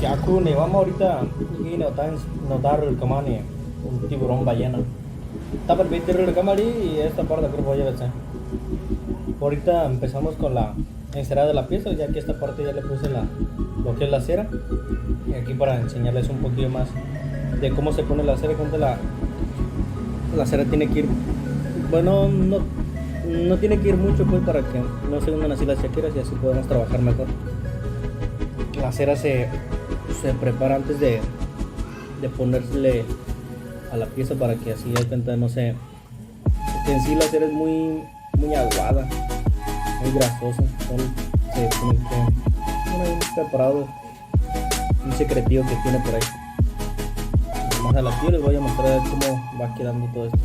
Ya aku nih, vamos ahorita ini notar el camani, un tiburón ballena. Está permitido el camari y esta parte creo que voy a ver. Ahorita empezamos con la encerada de la pieza, ya que esta parte ya le puse lo que es la cera. Y aquí para enseñarles un poquito más de cómo se pone la cera, cuando la cera tiene que ir, bueno, no tiene que ir mucho pues para que no se hundan así las chaquiras y así podemos trabajar mejor. La cera se prepara antes de ponérsele a la pieza para que así hay cuenta no se, porque en sí la cera es muy aguada, muy grasosa, entonces se tiene que, bueno, hay un preparado, un secretillo que tiene por ahí. Más a la piel les voy a mostrar cómo va quedando todo esto.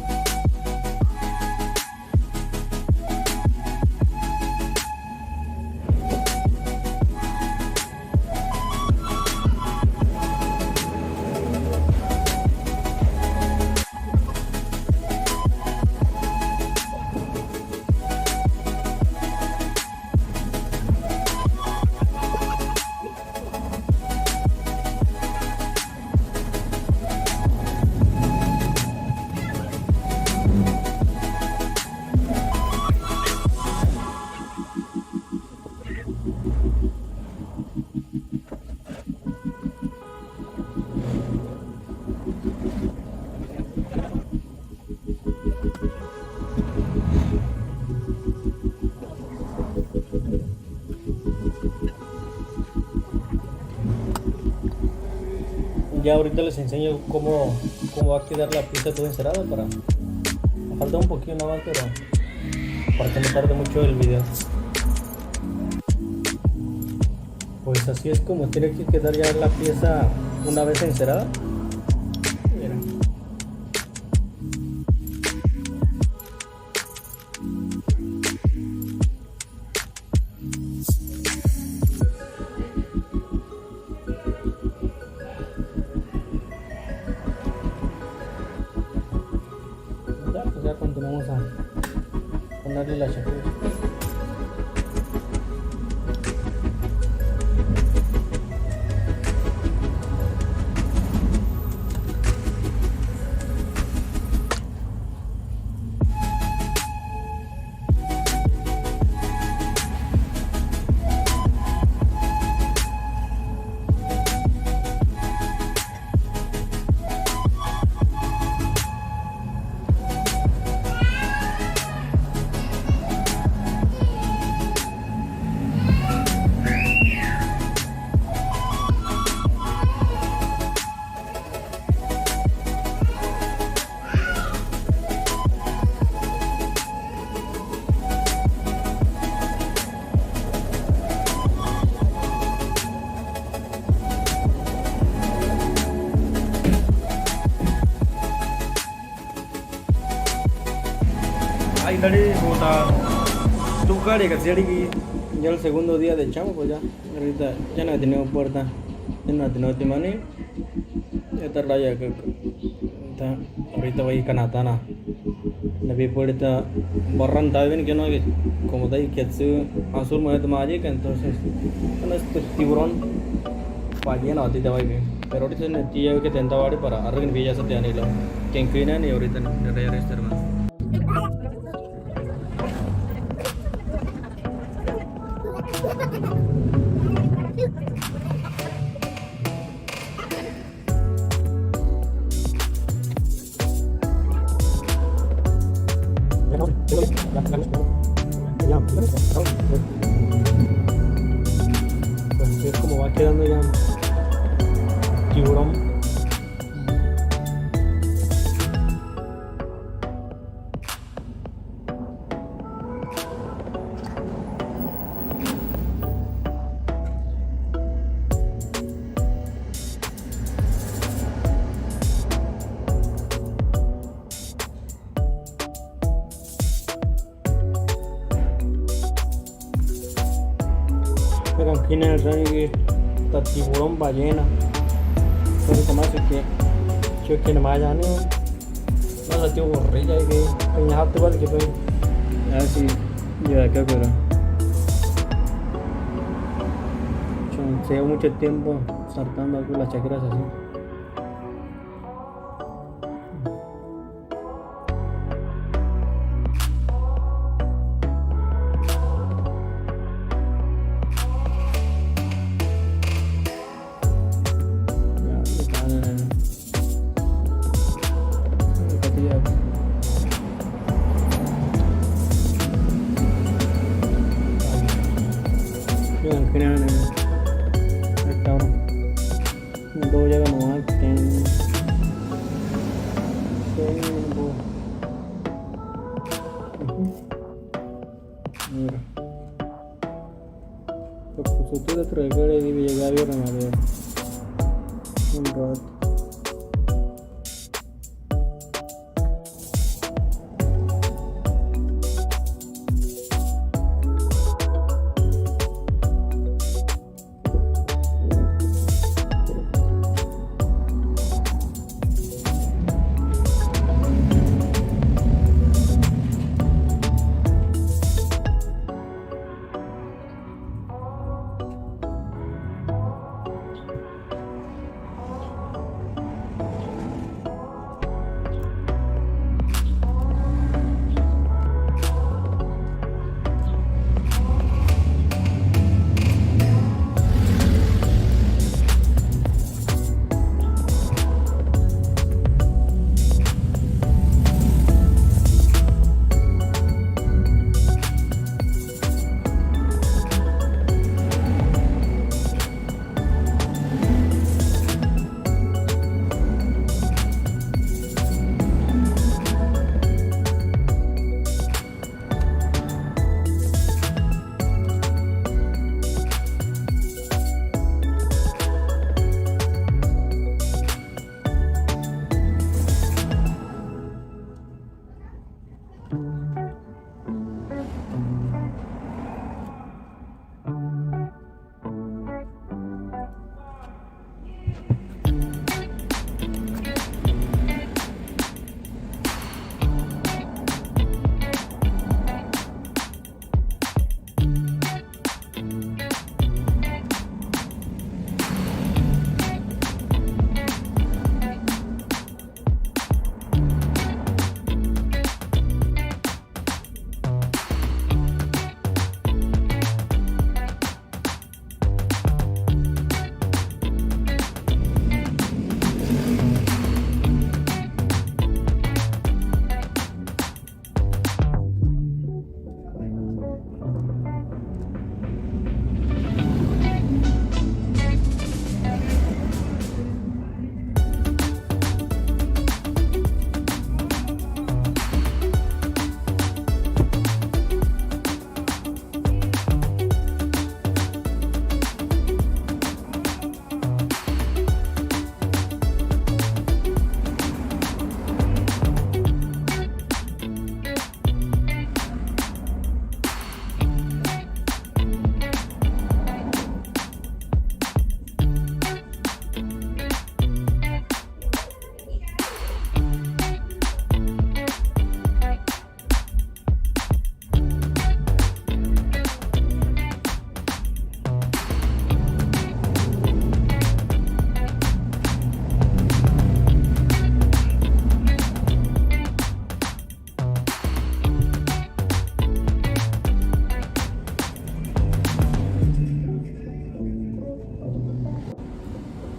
Ya ahorita les enseño cómo va a quedar la pieza toda encerada. Me falta un poquito nada más, pero para que no tarde mucho el video. Pues así es como tiene que quedar ya la pieza una vez encerada. Mira. Ya continuamos a ponerle la chaqueta. Ay, dale, tú care que ya el segundo día de chamo, pues ya, ahorita ya no he tenido puerta, ya no he tenido timani, ya está raya que está, ahorita voy a canatana, la vi puerta borran también que no, como te dije, que azul me toma allí, que entonces, bueno, este tiburón, ballena, a ti te va a ir, pero ahorita en el tío que te intentaba para arreglar ya se te han ido, que inclinan y ahorita no, de raya este hermano. Pues es como va quedando ya tiburón. Pero aquí en el rey está tiburón ballena. Pero como hace que chưa kia là mai ra nữa nó là tiêu một rỉ dây cái nhà hát tôi bắt kịp đây Así, ya acá, pero llevo mucho tiempo saltando con las chakras así. Yang kena atau do jaga mau ten bo mira pues tú te traes y llega a ver un rato.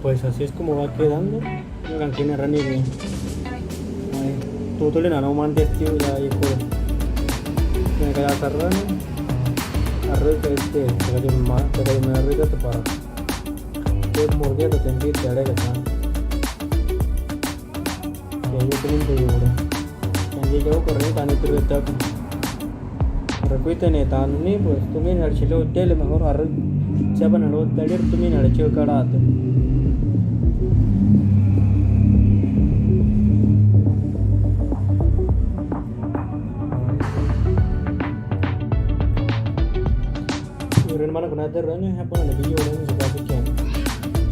Pues así es como va quedando. Yang kena rani ni. Tutup na naman dia ya iko. Yang kaya karran arroz que kaya marri ka para. Ke morge to tempi tare ka tan. Yang itu pun tu udah. Yang jauh korang tani terletak. Recuite ne tan ni pues tu min archilo hotel mejor arroz. Siapa nak hotel tu min archilo karat. Mana kena ada rani apa nak video orang suka sekian.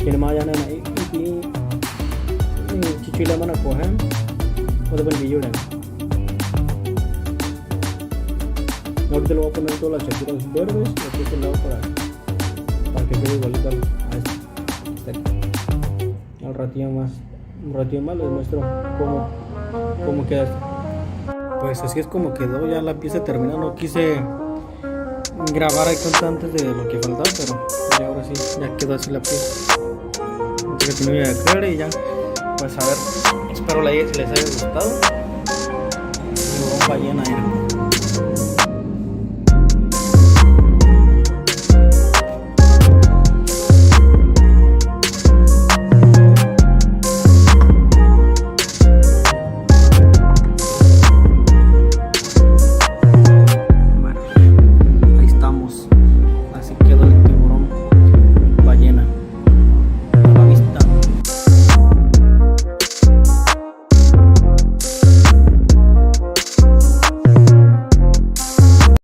Kena macam mana ini fila mana cogen o de video ahorita le voy a poner todas las chapitas verdes y aquí este lado para que quede igualito a este. Un ratillo más les muestro cómo queda esto. Pues así es como quedó ya la pieza terminada. No quise grabar ahí con antes de lo que faltaba, pero ya ahora sí ya quedó así la pieza. Entonces que no voy a creer y ya pues a ver, espero les haya gustado. Y vamos ballena ya.